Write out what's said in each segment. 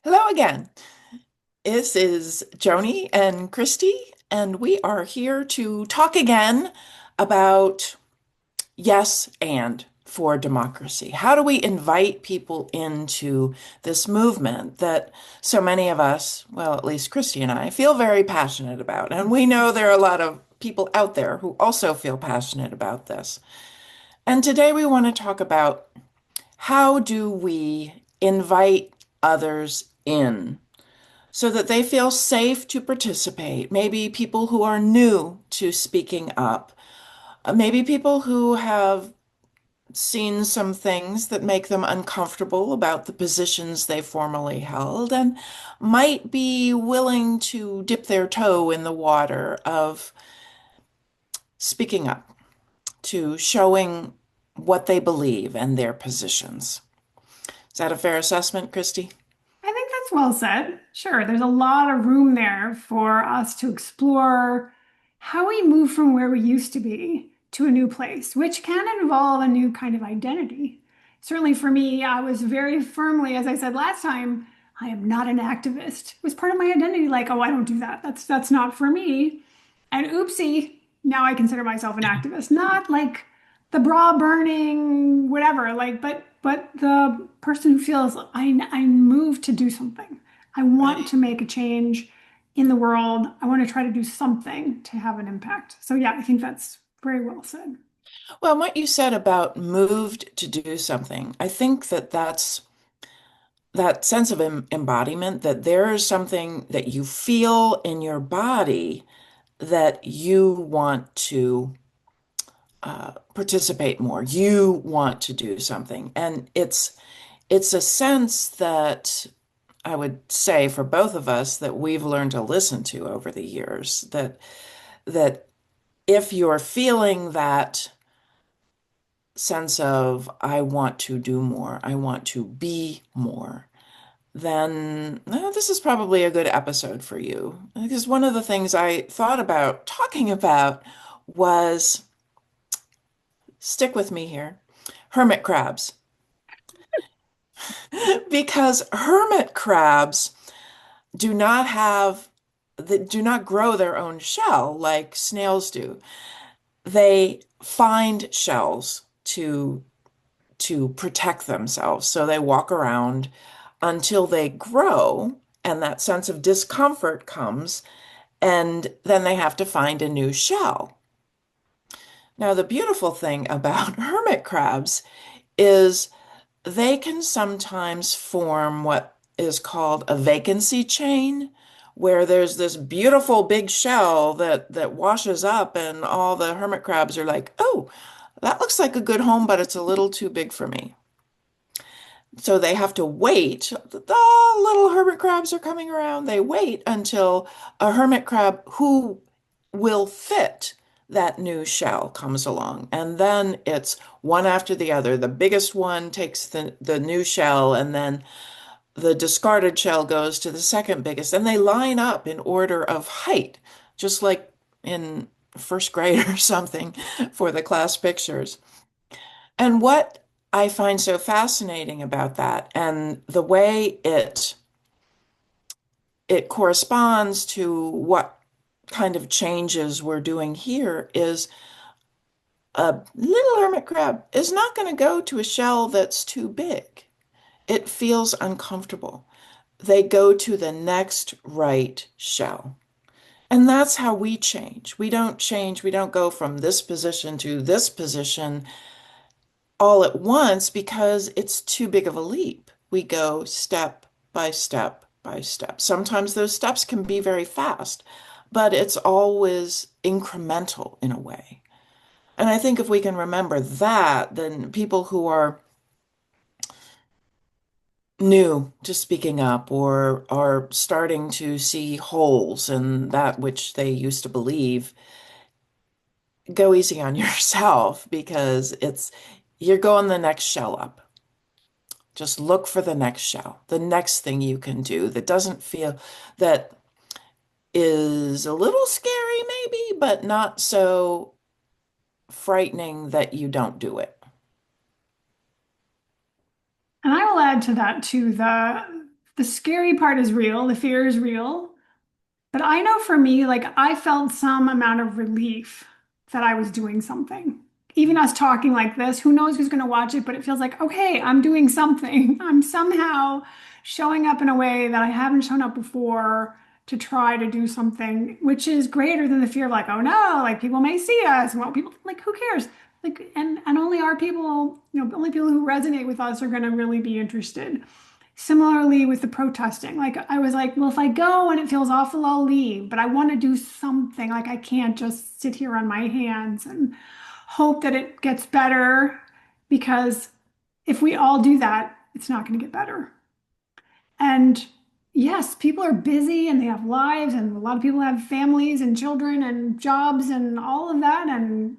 Hello again. This is Joni and Christy, and we are here to talk again about yes and for democracy. How do we invite people into this movement that so many of us, well, at least Christy and I, feel very passionate about? And we know there are a lot of people out there who also feel passionate about this. And today we want to talk about how do we invite others in so that they feel safe to participate. Maybe people who are new to speaking up, maybe people who have seen some things that make them uncomfortable about the positions they formerly held and might be willing to dip their toe in the water of speaking up, to showing what they believe and their positions. Is that a fair assessment, Christy? I think that's well said. Sure, there's a lot of room there for us to explore how we move from where we used to be to a new place, which can involve a new kind of identity. Certainly for me, I was very firmly, as I said last time, I am not an activist. It was part of my identity, like, oh, I don't do that. That's not for me. And oopsie, now I consider myself an activist. Not like the bra burning, whatever, like, but the person who feels I'm moved to do something. I want Right. to make a change in the world. I want to try to do something to have an impact. So yeah, I think that's very well said. Well, what you said about moved to do something, I think that that's that sense of embodiment, that there is something that you feel in your body that you want to participate more. You want to do something. And it's a sense that I would say for both of us that we've learned to listen to over the years, that if you're feeling that sense of I want to do more, I want to be more, then this is probably a good episode for you. Because one of the things I thought about talking about was, stick with me here, hermit crabs. Because hermit crabs do not have, do not grow their own shell like snails do. They find shells to protect themselves. So they walk around until they grow, and that sense of discomfort comes, and then they have to find a new shell. Now, the beautiful thing about hermit crabs is they can sometimes form what is called a vacancy chain, where there's this beautiful big shell that washes up, and all the hermit crabs are like, "Oh, that looks like a good home, but it's a little too big for me." So they have to wait. The little hermit crabs are coming around. They wait until a hermit crab who will fit that new shell comes along. And then it's one after the other. The biggest one takes the new shell, and then the discarded shell goes to the second biggest. And they line up in order of height, just like in first grade or something for the class pictures. And what I find so fascinating about that and the way it corresponds to what kind of changes we're doing here is a little hermit crab is not going to go to a shell that's too big. It feels uncomfortable. They go to the next right shell. And that's how we change. We don't change. We don't go from this position to this position all at once because it's too big of a leap. We go step by step by step. Sometimes those steps can be very fast, but it's always incremental in a way. And I think if we can remember that, then people who are new to speaking up or are starting to see holes in that which they used to believe, go easy on yourself because you're going the next shell up. Just look for the next shell, the next thing you can do that doesn't feel, that is a little scary maybe, but not so frightening that you don't do it. And I will add to that too, the The scary part is real, the fear is real. But I know for me, like I felt some amount of relief that I was doing something. Even us talking like this, who knows who's going to watch it, but it feels like, okay, I'm doing something. I'm somehow showing up in a way that I haven't shown up before to try to do something, which is greater than the fear of like, oh no, like people may see us. And what people like, who cares? Like, and only our people, only people who resonate with us are going to really be interested. Similarly with the protesting, like I was like, well, if I go and it feels awful, I'll leave, but I want to do something. Like I can't just sit here on my hands and hope that it gets better because if we all do that, it's not going to get better. And yes, people are busy and they have lives, and a lot of people have families and children and jobs and all of that. And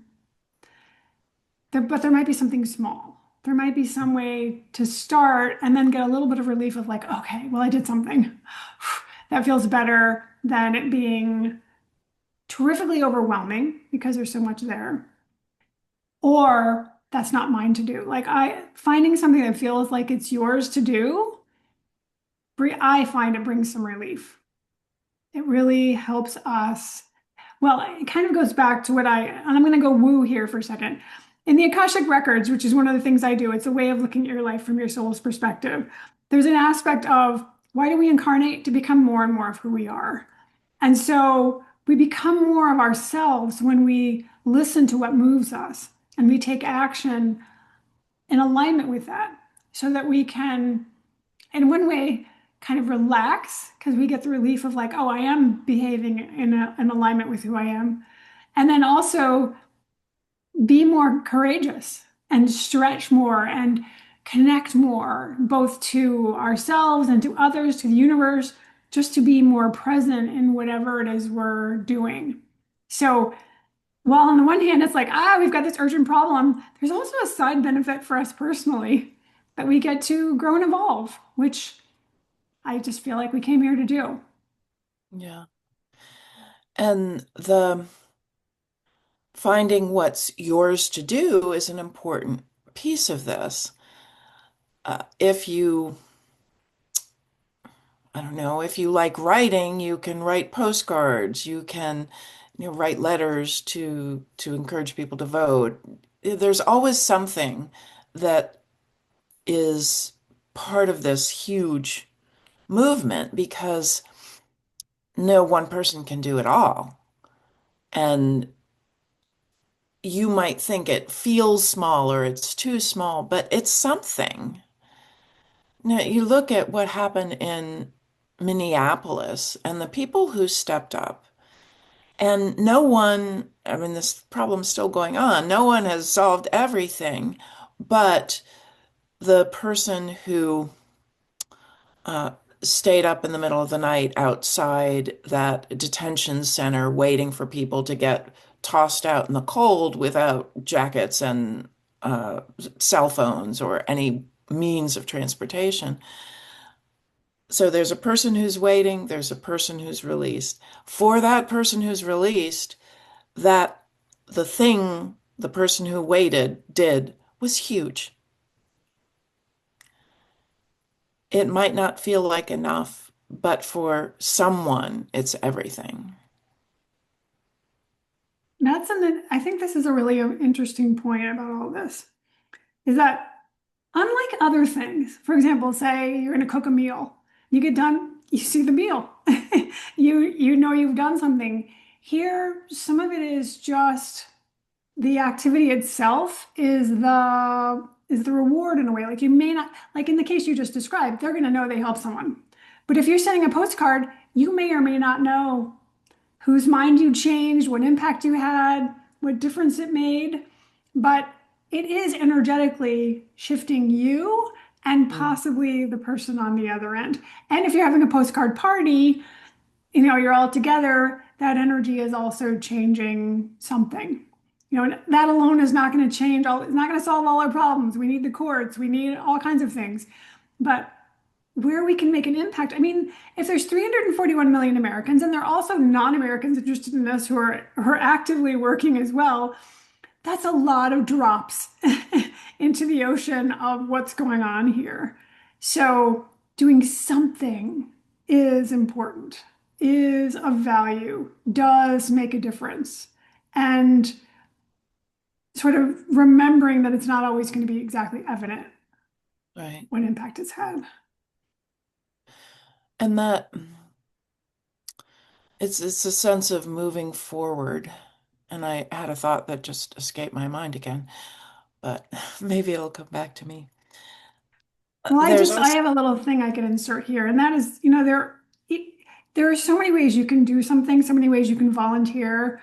but there might be something small. There might be some way to start and then get a little bit of relief of like, okay, well, I did something. That feels better than it being terrifically overwhelming because there's so much there. Or that's not mine to do. Like I finding something that feels like it's yours to do, I find it brings some relief. It really helps us. Well, it kind of goes back to and I'm going to go woo here for a second. In the Akashic Records, which is one of the things I do, it's a way of looking at your life from your soul's perspective. There's an aspect of why do we incarnate? To become more and more of who we are. And so we become more of ourselves when we listen to what moves us and we take action in alignment with that so that we can, in one way, kind of relax because we get the relief of like, oh, I am behaving in alignment with who I am. And then also be more courageous and stretch more and connect more, both to ourselves and to others, to the universe, just to be more present in whatever it is we're doing. So, while on the one hand, it's like, we've got this urgent problem, there's also a side benefit for us personally that we get to grow and evolve, which I just feel like we came here to do. Yeah. And the finding what's yours to do is an important piece of this. If you, I don't know, if you like writing, you can write postcards, you can, write letters to encourage people to vote. There's always something that is part of this huge movement because no one person can do it all. And you might think it feels small or it's too small, but it's something. Now, you look at what happened in Minneapolis and the people who stepped up, and no one, I mean, this problem's still going on. No one has solved everything, but the person who uh, stayed up in the middle of the night outside that detention center waiting for people to get tossed out in the cold without jackets and cell phones or any means of transportation. So there's a person who's waiting, there's a person who's released. For that person who's released, that the thing the person who waited did was huge. It might not feel like enough, but for someone, it's everything. I think this is a really interesting point about all this, is that unlike other things, for example, say you're going to cook a meal, you get done, you see the meal. You know you've done something. Here, some of it is just the activity itself is the reward in a way. Like you may not, like in the case you just described, they're going to know they helped someone. But if you're sending a postcard, you may or may not know whose mind you changed, what impact you had, what difference it made. But it is energetically shifting you and Mm, possibly the person on the other end. And if you're having a postcard party, you're all together, that energy is also changing something. And that alone is not going to it's not going to solve all our problems. We need the courts, we need all kinds of things. But where we can make an impact. I mean, if there's 341 million Americans and there are also non-Americans interested in this who are actively working as well, that's a lot of drops into the ocean of what's going on here. So doing something is important, is of value, does make a difference. And sort of remembering that it's not always going to be exactly evident Right. what impact it's had. And that it's a sense of moving forward. And I had a thought that just escaped my mind again, but maybe it'll come back to me. Well, There's I also, have a little thing I can insert here, and that is, there are so many ways you can do something, so many ways you can volunteer.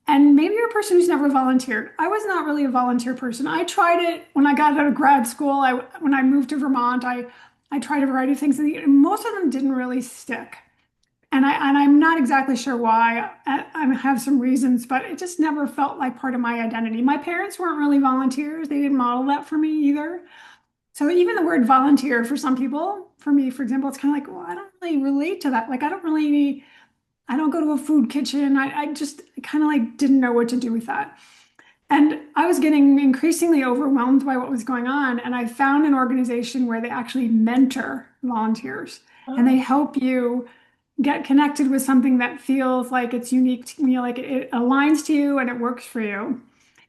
And maybe you're a person who's never volunteered. I was not really a volunteer person. I tried it when I got out of grad school. When I moved to Vermont, I tried a variety of things, and most of them didn't really stick. And I'm not exactly sure why. I have some reasons, but it just never felt like part of my identity. My parents weren't really volunteers. They didn't model that for me either. So even the word volunteer for some people, for me, for example, it's kind of like, well, I don't really relate to that. Like, I don't go to a food kitchen. I just kind of like didn't know what to do with that. And I was getting increasingly overwhelmed by what was going on. And I found an organization where they actually mentor volunteers and they oh, help you get connected with something that feels like it's unique to you, like it aligns to you and it works for you.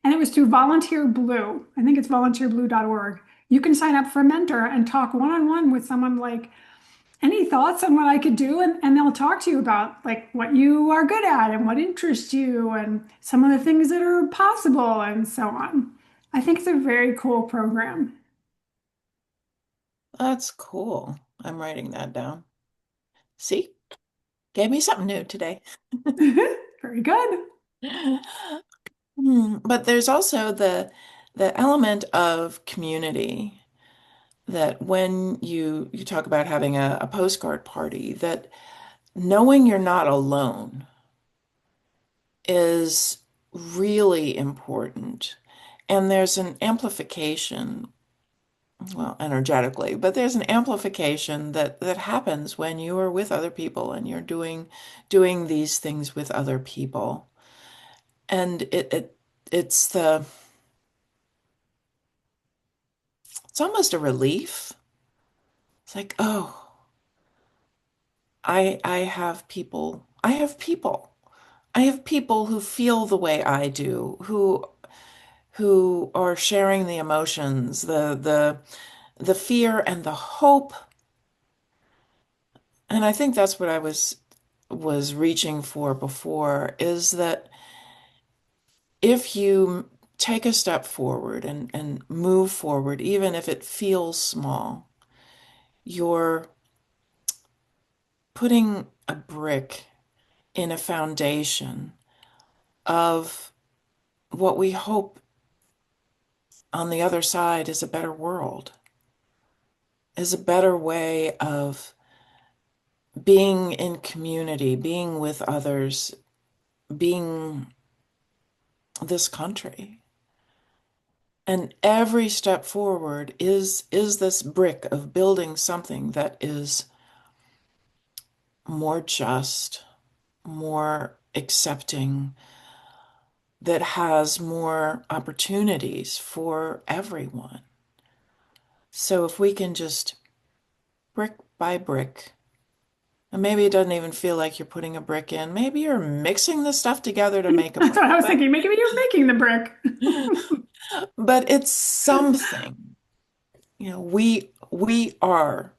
And it was through Volunteer Blue. I think it's volunteerblue.org. You can sign up for a mentor and talk one-on-one with someone like, any thoughts on what I could do? And they'll talk to you about like what you are good at and what interests you and some of the things that are possible and so on. I think it's a very cool program. that's cool. I'm writing that down. See, gave me something new today. Very good. But there's also the element of community that when you talk about having a postcard party, that knowing you're not alone is really important. And there's an amplification, well, energetically, but there's an amplification that happens when you are with other people and you're doing these things with other people. And it's it's almost a relief. It's like, oh, I have people. I have people. I have people who feel the way I do, who are sharing the emotions, the fear and the hope. And I think that's what I was reaching for before, is that if you take a step forward and move forward, even if it feels small, you're putting a brick in a foundation of what we hope on the other side is a better world, is a better way of being in community, being with others, being this country. And every step forward is this brick of building something that is more just, more accepting, that has more opportunities for everyone. So if we can just brick by brick, and maybe it doesn't even feel like you're putting a brick in, maybe you're mixing the stuff together to make a That's brick, what I was thinking. Maybe you're making the brick. but it's something. We are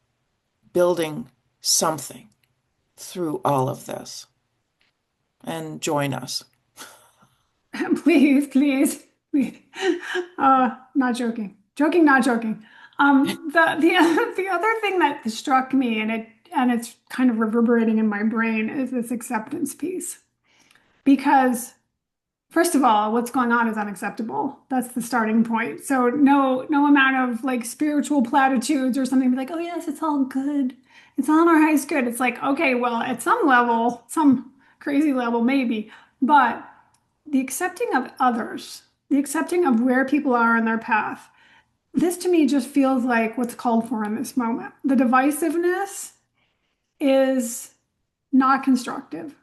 building something through all of this. And join us. Please, please, please. Not joking. Joking, not joking. The other thing that struck me, and it's kind of reverberating in my brain, is this acceptance piece. Because first of all, what's going on is unacceptable. That's the starting point. So no amount of like spiritual platitudes or something be like, oh yes, it's all good. It's all in our highest good. It's like, okay, well, at some level, some crazy level, maybe, but the accepting of others, the accepting of where people are in their path, this to me just feels like what's called for in this moment. The divisiveness is not constructive.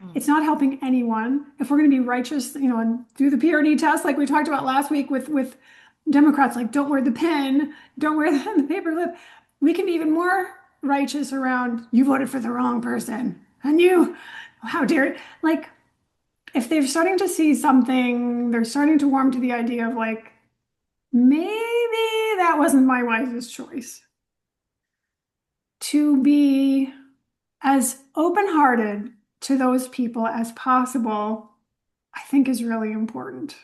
Mm. It's not helping anyone. If we're going to be righteous, and do the Purity test like we talked about last week with Democrats, like don't wear the pen, don't wear the paper lip. We can be even more. righteous around you voted for the wrong person and you, how dare it? Like, if they're starting to see something, they're starting to warm to the idea of like, maybe that wasn't my wisest choice. To be as open-hearted to those people as possible, I think is really important.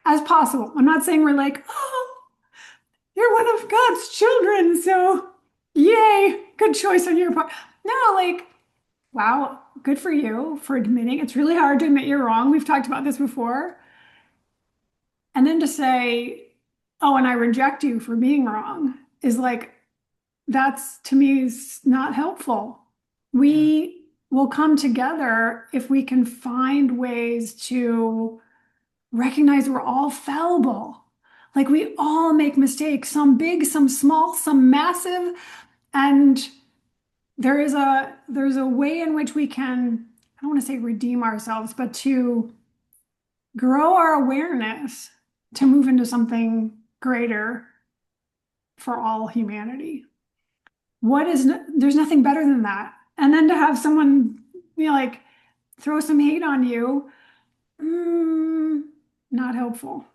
As possible. I'm not saying we're like, oh, you're one of God's children, so yay, good choice on your part. No, like, wow, good for you for admitting. It's really hard to admit you're wrong. We've talked about this before. And then to say, oh, and I reject you for being wrong is like, that's to me is not helpful. Yeah. We will come together if we can find ways to recognize we're all fallible. Like we all make mistakes, some big, some small, some massive, and there's a way in which we can, I don't want to say redeem ourselves, but to grow our awareness to move into something greater for all humanity. There's nothing better than that. And then to have someone, like throw some hate on you, mm, not helpful.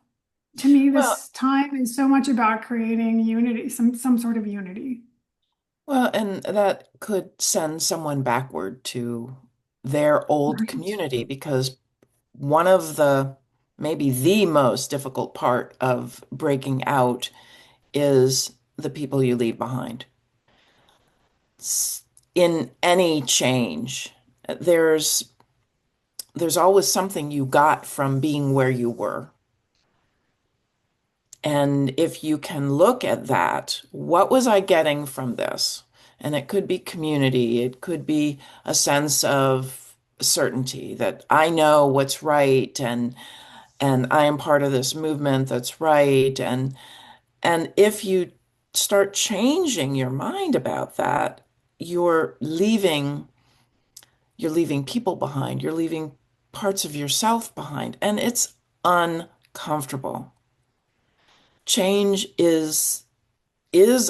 To me, Well, this time is so much about creating unity, some sort of unity. well, and that could send someone backward to their old Right. community because one of maybe the most difficult part of breaking out is the people you leave behind. In any change, there's there's always something you got from being where you were. And if you can look at that, what was I getting from this? And it could be community, it could be a sense of certainty that I know what's right and I am part of this movement that's right. And if you start changing your mind about that, you're leaving you're leaving people behind, you're leaving parts of yourself behind, and it's uncomfortable. Change is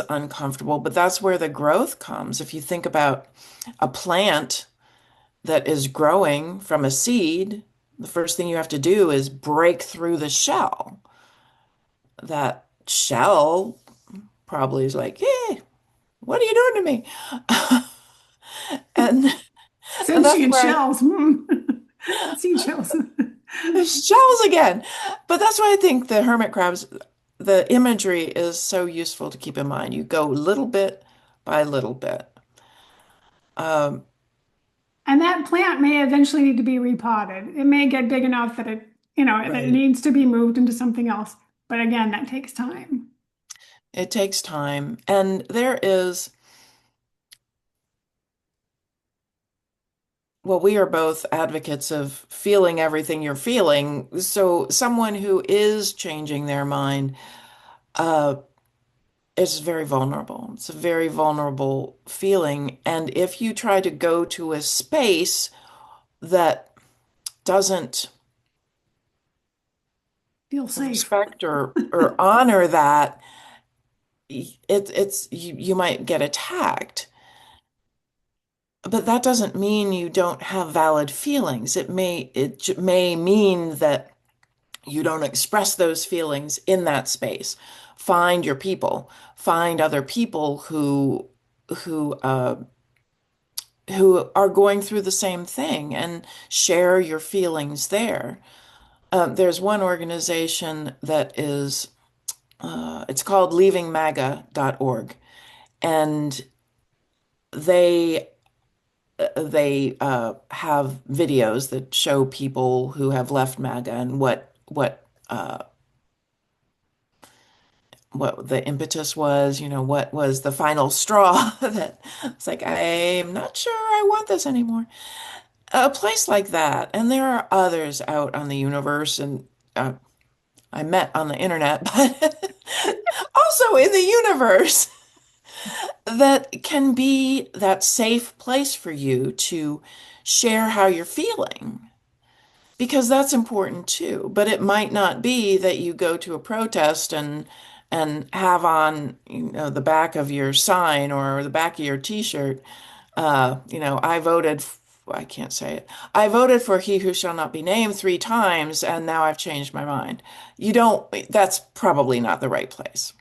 uncomfortable, but that's where the growth comes. If you think about a plant that is growing from a seed, the first thing you have to do is break through the shell. That shell probably is like, hey, what are you doing to me? And and that's Sentient where shells. Seashells. shells again. But that's why I think the hermit crabs, the imagery is so useful to keep in mind. You go little bit by little bit. Um, And that plant may eventually need to be repotted. It may get big enough that that it right. needs to be moved into something else. But again, that takes time. It takes time. And there is, well, we are both advocates of feeling everything you're feeling. So someone who is changing their mind, uh, is very vulnerable. It's a very vulnerable feeling. And if you try to go to a space that doesn't Feel safe. respect or honor that, you might get attacked. But that doesn't mean you don't have valid feelings. It may mean that you don't express those feelings in that space. Find your people. Find other people who who are going through the same thing and share your feelings there. There's one organization that is it's called leavingmaga.org, and they they have videos that show people who have left MAGA and what the impetus was, what was the final straw that it's like, I'm not sure I want this anymore. A place like that, and there are others out on the universe, and I met on the internet, but also in the universe that can be that safe place for you to share how you're feeling. Because that's important too. But it might not be that you go to a protest and have on, the back of your sign or the back of your t-shirt, I voted, I can't say it. I voted for he who shall not be named 3 times, and now I've changed my mind. You don't, that's probably not the right place.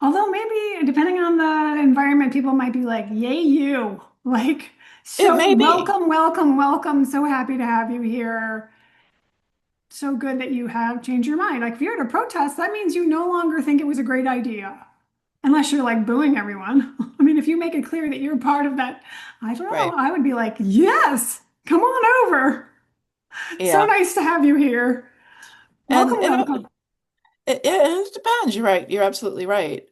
Although maybe depending on the environment, people might be like, "Yay, you!" Like, It so may be. welcome, welcome, welcome. So happy to have you here. So good that you have changed your mind. Like, if you're at a protest, that means you no longer think it was a great idea. Unless you're like booing everyone. I mean, if you make it clear that you're part of that, I don't know, Right. I would be like, yes, come on over. So Yeah. nice to have you here. And, Welcome, and welcome. it depends. You're right. You're absolutely right.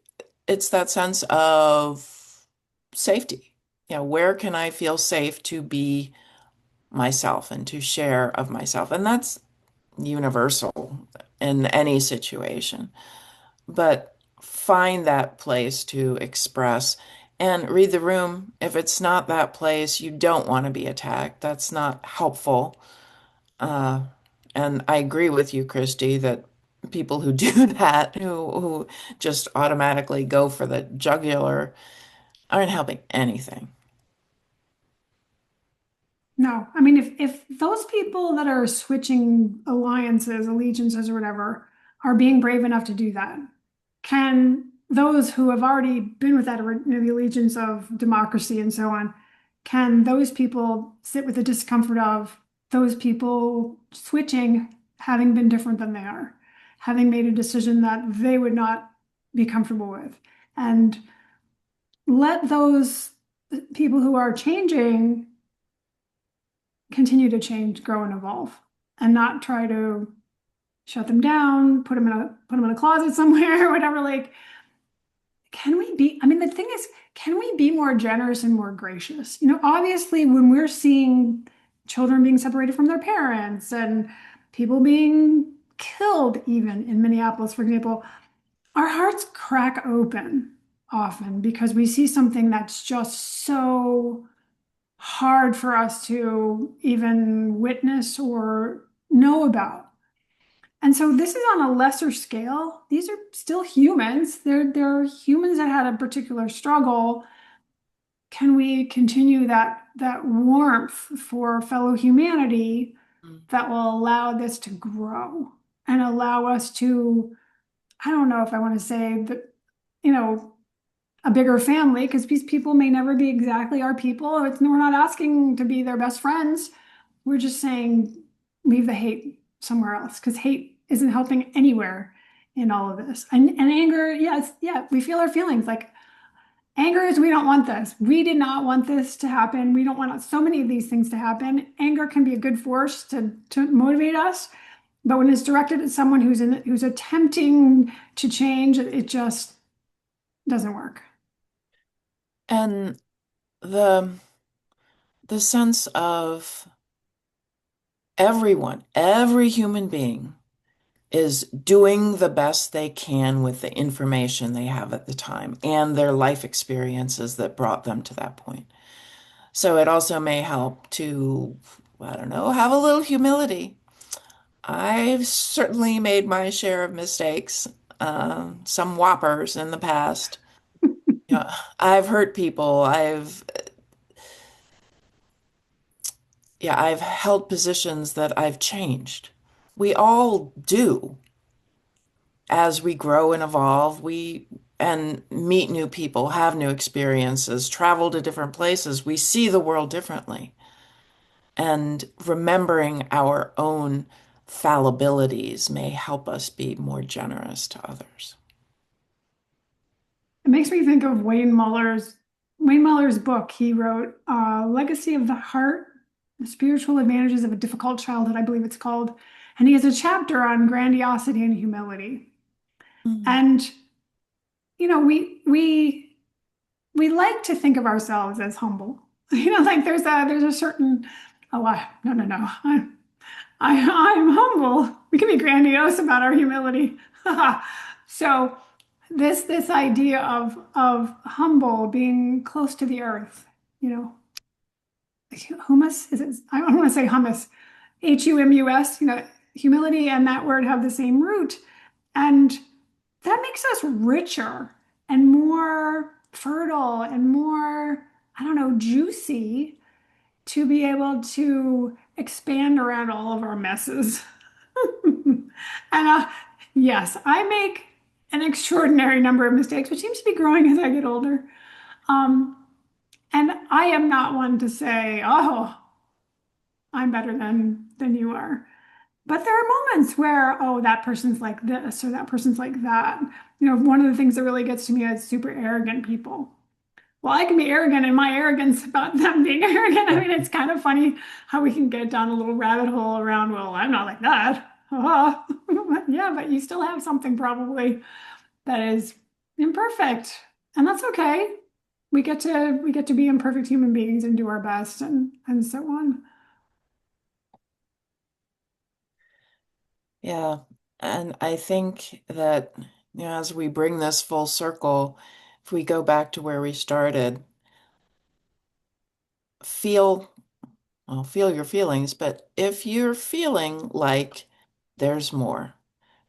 It's that sense of safety. Where can I feel safe to be myself and to share of myself? And that's universal in any situation. But find that place to express and read the room. If it's not that place, you don't want to be attacked. That's not helpful. Uh, and I agree with you, Christy, that people who do that, who just automatically go for the jugular, aren't helping anything. No, I mean, if those people that are switching alliances, allegiances, or whatever are being brave enough to do that, can those who have already been with that, the allegiance of democracy and so on, can those people sit with the discomfort of those people switching, having been different than they are, having made a decision that they would not be comfortable with, and let those people who are changing continue to change, grow, and evolve, and not try to shut them down, put them in a closet somewhere, or whatever. Like, can we be? I mean, the thing is, can we be more generous and more gracious? Obviously, when we're seeing children being separated from their parents and people being killed, even in Minneapolis, for example, our hearts crack open often because we see something that's just so hard for us to even witness or know about. And so this is on a lesser scale. These are still humans. They're humans that had a particular struggle. Can we continue that warmth for fellow humanity Mm. that will allow this to grow and allow us to, I don't know if I want to say that, you know, a bigger family, because these people may never be exactly our people. We're not asking to be their best friends. We're just saying leave the hate somewhere else because hate isn't helping anywhere in all of this. And anger, yes, yeah, we feel our feelings. Like anger is we don't want this. We did not want this to happen. We don't want so many of these things to happen. Anger can be a good force to motivate us, but when it's directed at someone who's attempting to change, it just doesn't work. And the the sense of every human being is doing the best they can with the information they have at the time and their life experiences that brought them to that point. So it also may help to, I don't know, have a little humility. I've certainly made my share of mistakes, some whoppers in the past. Yeah, I've hurt people. I've held positions that I've changed. We all do. As we grow and evolve, we and meet new people, have new experiences, travel to different places, we see the world differently. And remembering our own fallibilities may help us be more generous to others. It makes me think of Wayne Muller's book. He wrote Legacy of the Heart, The Spiritual Advantages of a Difficult Childhood, I believe it's called. And he has a chapter on grandiosity and humility. Mm. And we like to think of ourselves as humble. Like there's a certain no, no, no. I'm humble. We can be grandiose about our humility. So this idea of humble, being close to the earth, you know, humus is it? I don't want to say hummus, humus. Humility and that word have the same root, and that makes us richer and more fertile and more, I don't know, juicy to be able to expand around all of our messes. And yes, I make an extraordinary number of mistakes, which seems to be growing as I get older. Um, and I am not one to say, "Oh, I'm better than you are." But there are moments where, oh, that person's like this or that person's like that. One of the things that really gets to me is super arrogant people. Well, I can be arrogant and my arrogance about them being arrogant. I mean, it's kind of funny how we can get down a little rabbit hole around, well, I'm not like that. Yeah, but you still have something probably that is imperfect. And that's okay. We get to be imperfect human beings and do our best and so on. Yeah. And I think that, as we bring this full circle, if we go back to where we started, feel, well, feel your feelings, but if you're feeling like there's more,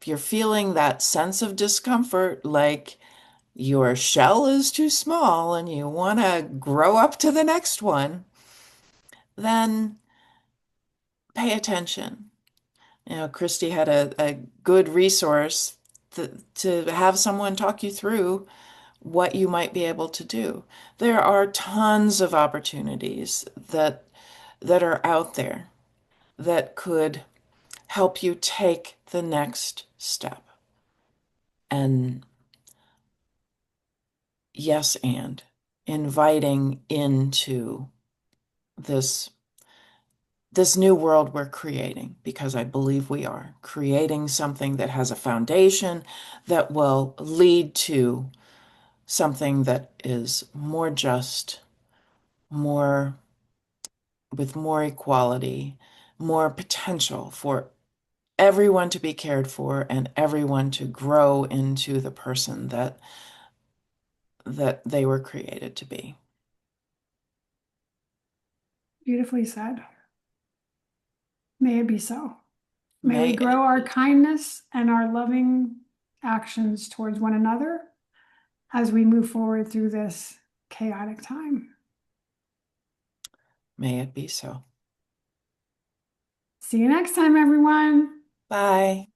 if you're feeling that sense of discomfort, like your shell is too small and you want to grow up to the next one, then pay attention. Christy had a good resource to have someone talk you through what you might be able to do. There are tons of opportunities that are out there that could help you take the next step. And yes, and inviting into this this new world we're creating, because I believe we are creating something that has a foundation that will lead to something that is more just, more with more equality, more potential for everyone to be cared for and everyone to grow into the person that they were created to be. Beautifully said. May it be so. May we May grow our kindness and our loving actions towards one another as we move forward through this chaotic time. may it be so. See you next time, everyone. Bye.